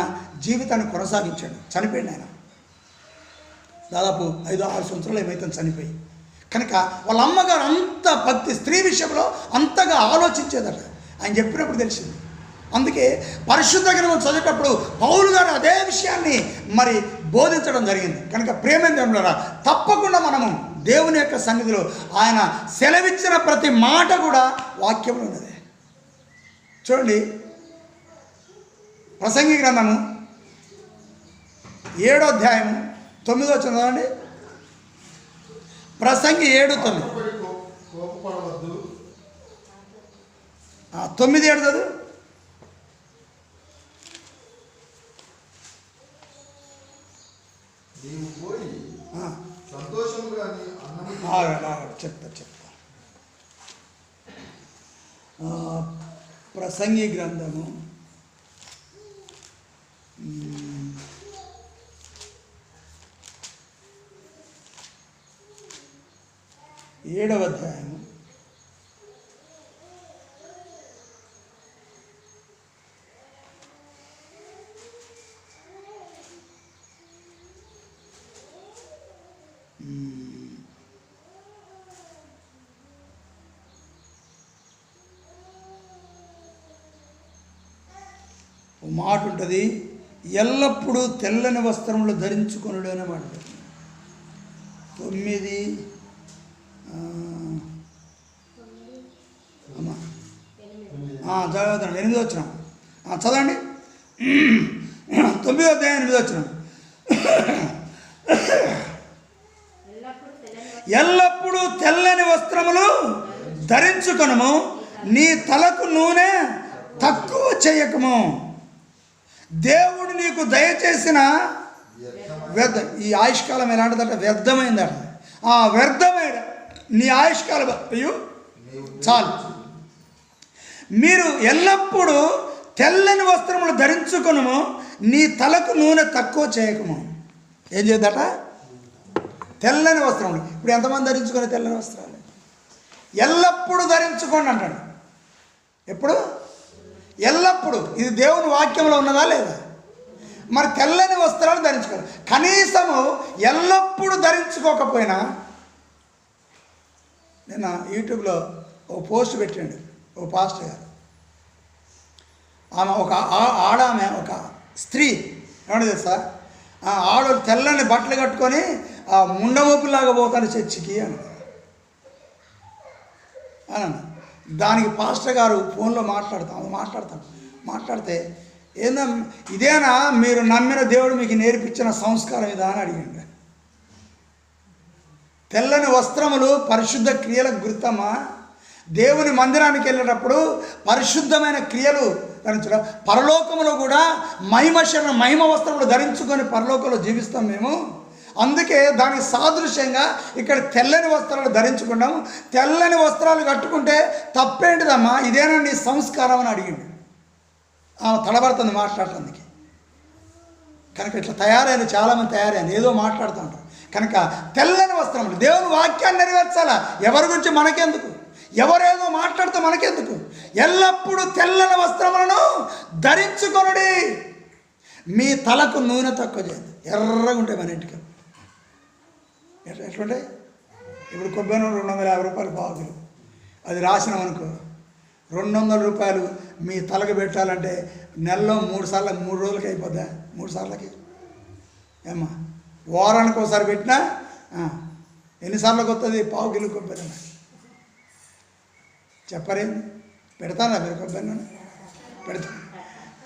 జీవితాన్ని కొనసాగించాడు. చనిపోయింది ఆయన. దాదాపు 5-6 సంవత్సరాలు ఏమైతే చనిపోయి. కనుక వాళ్ళ అమ్మగారు అంత భక్తి, స్త్రీ విషయంలో అంతగా ఆలోచించేదట. ఆయన చెప్పినప్పుడు తెలిసింది. అందుకే పరిశుద్ధ గ్రంథం చదివేటప్పుడు పౌలు గారు అదే విషయాన్ని మరి బోధించడం జరిగింది. కనుక ప్రేమైన దేవులారా, తప్పకుండా మనము దేవుని యొక్క సన్నిధిలో ఆయన సెలవిచ్చిన ప్రతి మాట కూడా వాక్యంలో ఉన్నది. చూడండి, ప్రసంగి గ్రంథము 7వ అధ్యాయము 9వ వచనం చదవండి. ప్రసంగి 7:9. 9:7 చదువు. చెప్తా. ప్రసంగి గ్రంథము 7వ అధ్యాయము 1 మాట ఉంటుంది, ఎల్లప్పుడూ తెల్లని వస్త్రములు ధరించుకొనుడు అనే మాట. 9 చదవండి. 8వ వచనం చదవండి. 9వ అధ్యాయం 8వ వచనం. ఎల్లప్పుడూ తెల్లని వస్త్రములు ధరించుకొనుము, నీ తలకు నూనె తక్కువ చేయకము. దేవుడు నీకు దయచేసిన ఈ ఆయుష్కాలం ఎలాంటిదంటే వ్యర్థమైందట. ఆ వ్యర్థమైన నీ ఆయుష్కాలం చాలు. మీరు ఎల్లప్పుడూ తెల్లని వస్త్రములు ధరించుకొనుము, నీ తలకు నూనె తక్కువ చేయకము. ఏం చేద్దట? తెల్లని వస్త్రములు. ఇప్పుడు ఎంతమంది ధరించుకొని తెల్లని వస్త్రాలు? ఎల్లప్పుడూ ధరించుకోండి అంటాడు. ఎప్పుడు? ఎల్లప్పుడూ. ఇది దేవుని వాక్యంలో ఉన్నదా లేదా? మరి తెల్లని వస్త్రాలు ధరించుకోవాలి. కనీసము ఎల్లప్పుడూ ధరించుకోకపోయినా, నిన్న యూట్యూబ్లో ఓ పోస్ట్ పెట్టండి ఓ పాస్టర్ గారు. ఆమె ఒక ఆడామె, ఒక స్త్రీ ఏమన్నా తెలుసా, ఆడవాళ్ళు తెల్లని బట్టలు కట్టుకొని ముండమోపులాగా పోతాను చర్చికి అని. దానికి పాస్టర్ గారు ఫోన్లో మాట్లాడితే ఏందా ఇదేనా మీరు నమ్మిన దేవుడు మీకు నేర్పించిన సంస్కారం ఇదా అని అడిగిండు. తెల్లని వస్త్రములు పరిశుద్ధ క్రియలకు గుర్తమ్మా. దేవుని మందిరానికి వెళ్ళేటప్పుడు పరిశుద్ధమైన క్రియలు ధరించడం. పరలోకములో కూడా మహిమ వస్త్రములు ధరించుకొని పరలోకంలో జీవిస్తాం మేము. అందుకే దానికి సాదృశ్యంగా ఇక్కడ తెల్లని వస్త్రాలు ధరించుకున్నాము. తెల్లని వస్త్రాలు కట్టుకుంటే తప్పేంటిదమ్మా, ఇదేనా నీ సంస్కారం అని అడిగిండు. ఆమె తడబడుతుంది మాట్లాడటానికి. కనుక ఇట్లా తయారైన చాలామంది తయారైంది, ఏదో మాట్లాడుతూ ఉంటారు. కనుక తెల్లని వస్త్రములు, దేవుని వాక్యాన్ని నెరవేర్చాలా. ఎవరి గురించి మనకెందుకు, ఎవరేదో మాట్లాడితే మనకెందుకు. ఎల్లప్పుడూ తెల్లని వస్త్రములను ధరించుకొనుడి. మీ తలకు నూనె తక్కువ చేయదు. ఎర్రగా ఉంటాయి మన ఇంటికి. ఎట్లుంటాయి? ఇప్పుడు కొబ్బరి నూనె 250 రూపాయలు పావుకిలో. అది రాసినామనుకో 200 రూపాయలు మీ తలకు పెట్టాలంటే నెలలో 3 సార్లు 3 రోజులకి అయిపోద్దా? 3 సార్లకి ఏమ్మా, వారానికి ఒకసారి పెట్టినా ఎన్నిసార్లకు వస్తుంది పావు కిలో కొబ్బరి నూనె? చెప్పరేంది? పెడతానా మీరు కొబ్బరి నూనె?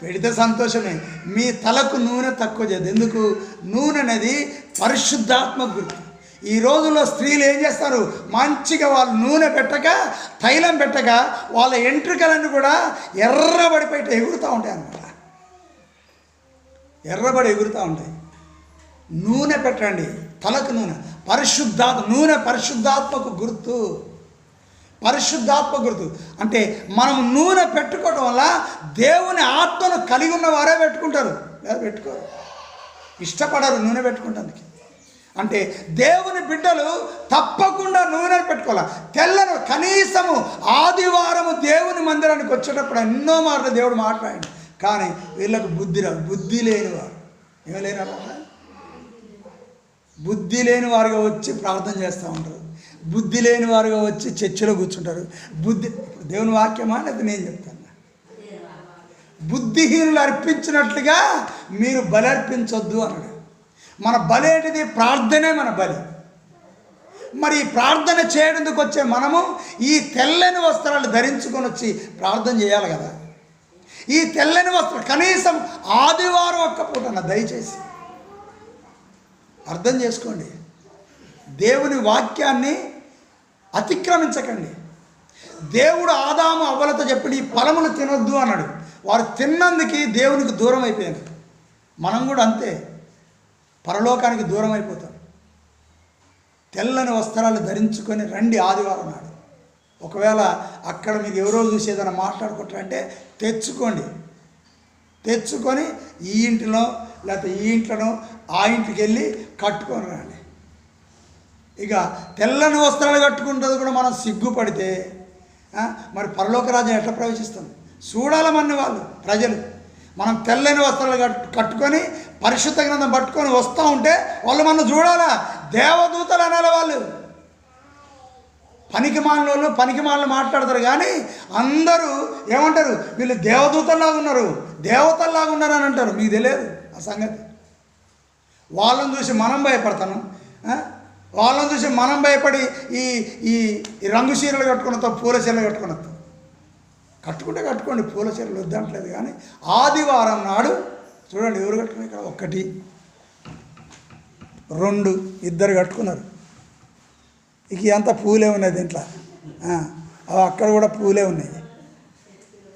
పెడితే సంతోషమే. మీ తలకు నూనె తక్కువ చేయదు. ఎందుకు? నూనె అనేది పరిశుద్ధాత్మ గుర్తు. ఈ రోజుల్లో స్త్రీలు ఏం చేస్తారు, మంచిగా వాళ్ళు నూనె పెట్టక, తైలం పెట్టక వాళ్ళ ఎంట్రుకలన్నీ కూడా ఎర్రబడిపోయి ఎగురుతూ ఉంటాయి అన్నమాట. ఎర్రబడి ఎగురుతూ ఉంటాయి. నూనె పెట్టండి, తలకు నూనె. నూనె పరిశుద్ధాత్మకు గుర్తు. పరిశుద్ధాత్మ గుర్తు అంటే మనం నూనె పెట్టుకోవడం వల్ల దేవుని ఆత్మను కలిగి ఉన్న వారే పెట్టుకుంటారు, లేదా పెట్టుకోరు, ఇష్టపడరు నూనె పెట్టుకుంటానికి. అంటే దేవుని బిడ్డలు తప్పకుండా నూనె పెట్టుకోవాలి. తెల్లను కనీసము ఆదివారము దేవుని మందిరానికి వచ్చేటప్పుడు ఎన్నో మార్లు దేవుడు మాట్లాడండి. కానీ వీళ్ళకు బుద్ధి లేనివారు ఏమీ లేనారా? బుద్ధి లేని వారుగా వచ్చి ప్రార్థన చేస్తూ ఉంటారు, బుద్ధి లేని వారుగా వచ్చి చర్చిలో కూర్చుంటారు. దేవుని వాక్యమా లేదా నేను చెప్తాను? బుద్ధిహీనులు అర్పించినట్లుగా మీరు బలి అర్పించొద్దు అన్నాడు. మన బలి ఏంటిది? ప్రార్థనే మన బలి. మరి ఈ ప్రార్థన చేయడానికి వచ్చే మనము ఈ తెల్లని వస్త్రాలు ధరించుకొని వచ్చి ప్రార్థన చేయాలి కదా. ఈ తెల్లని వస్త్రం కనీసం ఆదివారం ఒక్క పూట దయచేసి అర్థం చేసుకోండి. దేవుని వాక్యాన్ని అతిక్రమించకండి. దేవుడు ఆదాము అవ్వలతో చెప్పి ఈ ఫలములు తినొద్దు అన్నాడు. వారు తిన్నందుకు దేవునికి దూరం అయిపోయారు. మనం కూడా అంతే, పరలోకానికి దూరం అయిపోతాం. తెల్లని వస్త్రాలు ధరించుకొని రండి ఆదివారం నాడు. ఒకవేళ అక్కడ మీరు ఎవరో చూసి ఏదైనా మాట్లాడుకుంటారంటే తెచ్చుకొని ఈ ఇంటిలో లేకపోతే ఈ ఇంట్లోనో ఆ ఇంటికి వెళ్ళి కట్టుకొని రండి. ఇక తెల్లని వస్త్రాలు కట్టుకుంటుంది కూడా మనం సిగ్గుపడితే మరి పరలోక రాజ్యం ఎట్లా ప్రవేశిస్తాం? చూడాలమని వాళ్ళు ప్రజలు మనం తెల్లని వస్త్రాలు కట్టుకొని పరిశుద్ధ గ్రంథం పట్టుకొని వస్తూ ఉంటే వాళ్ళు మనం చూడాలా. దేవదూతలు అనాలి. వాళ్ళు పనికిమాలను మాట్లాడతారు. కానీ అందరూ ఏమంటారు? వీళ్ళు దేవదూతల్లాగా ఉన్నారు, దేవతల్లాగా ఉన్నారు అని అంటారు. మీకు తెలియదు ఆ సంగతి. వాళ్ళని చూసి మనం భయపడతాను. వాళ్ళని చూసి మనం భయపడి ఈ రంగు చీరలు కట్టుకున్నతో పూల చీరలు కట్టుకోండి, పూల చీరలు వద్దంటలేదు. కానీ ఆదివారం నాడు చూడండి ఎవరు కట్టుకున్నారు. ఇక్కడ 1 2 2 కట్టుకున్నారు. ఇక అంతా పూలే ఉన్నాయి దీంట్లో. అక్కడ కూడా పూలే ఉన్నాయి.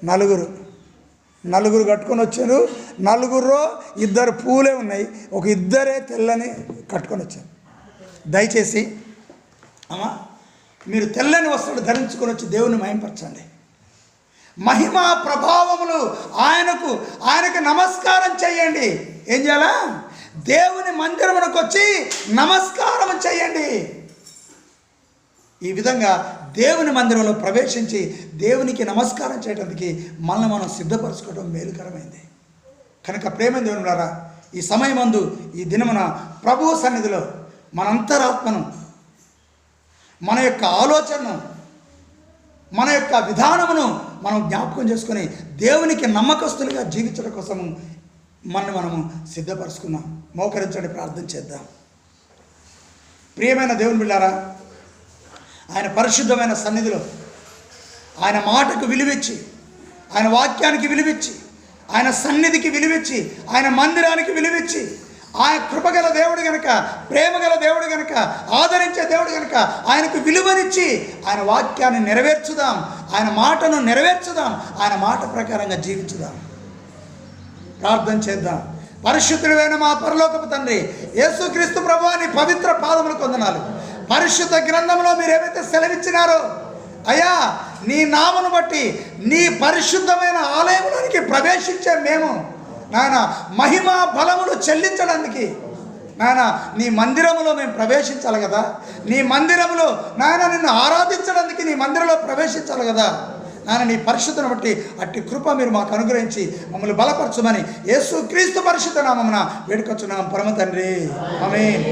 4 కట్టుకొని వచ్చారు. 4 2 పూలే ఉన్నాయి, 1 తెల్లని కట్టుకొని వచ్చారు. దయచేసి అమ్మా మీరు తెల్లని వస్త్రాలు ధరించుకొని వచ్చి దేవుని మహిమపరచండి. మహిమ ప్రభావములు ఆయనకు నమస్కారం చేయండి. ఏం చేయాలా? దేవుని మందిరమునకు వచ్చి నమస్కారం చేయండి. ఈ విధంగా దేవుని మందిరంలో ప్రవేశించి దేవునికి నమస్కారం చేయడానికి మనం సిద్ధపరచుకోవడం మేలుకరమైంది. కనుక ప్రేమ దేవునులారా, ఈ సమయమందు ఈ దినమున ప్రభువు సన్నిధిలో మన అంతరాత్మను, మన యొక్క ఆలోచనను, మన యొక్క విధానమును మనం జ్ఞాపకం చేసుకొని దేవునికి నమ్మకస్తులుగా జీవించడం కోసము మనము సిద్ధపరుచుకున్నాం. మోకరించండి, ప్రార్థన చేద్దాం. ప్రియమైన దేవుని బిడ్డలారా, ఆయన పరిశుద్ధమైన సన్నిధిలో ఆయన మాటకు విలువిచ్చి, ఆయన వాక్యానికి విలువిచ్చి, ఆయన సన్నిధికి విలువిచ్చి, ఆయన మందిరానికి విలువిచ్చి, ఆయన కృపగల దేవుడు గనక, ప్రేమగల దేవుడు గనక, ఆదరించే దేవుడు గనక ఆయనకు విలువనిచ్చి ఆయన వాక్యాన్ని నెరవేర్చుదాం, ఆయన మాటను నెరవేర్చుదాం, ఆయన మాట ప్రకారంగా జీవించుదాం. ప్రార్థన చేద్దాం. పరిశుద్ధుడైన మా పరలోకపు తండ్రి యేసుక్రీస్తు ప్రభువా, నీ పవిత్ర పాదములకు వందనాలు. పరిశుద్ధ గ్రంథంలో మీరు ఏమైతే సెలవిచ్చినారో అయ్యా, నీ నామను బట్టి నీ పరిశుద్ధమైన ఆలయంలోనికి ప్రవేశించే మేము నాయన మహిమ బలములు చెల్లించడానికి నాయన నీ మందిరములో మేము ప్రవేశించాలి కదా. నీ మందిరములో నాయన నిన్ను ఆరాధించడానికి నీ మందిరంలో ప్రవేశించాలి కదా. నాయన నీ పరిశుద్ధను బట్టి అట్టి కృప మీరు మాకు అనుగ్రహించి మమ్మల్ని బలపరచమని యేసుక్రీస్తు పరిశుద్ధ నామమున వేడుకొచ్చున్నాం పరమ తండ్రి. ఆమేన్.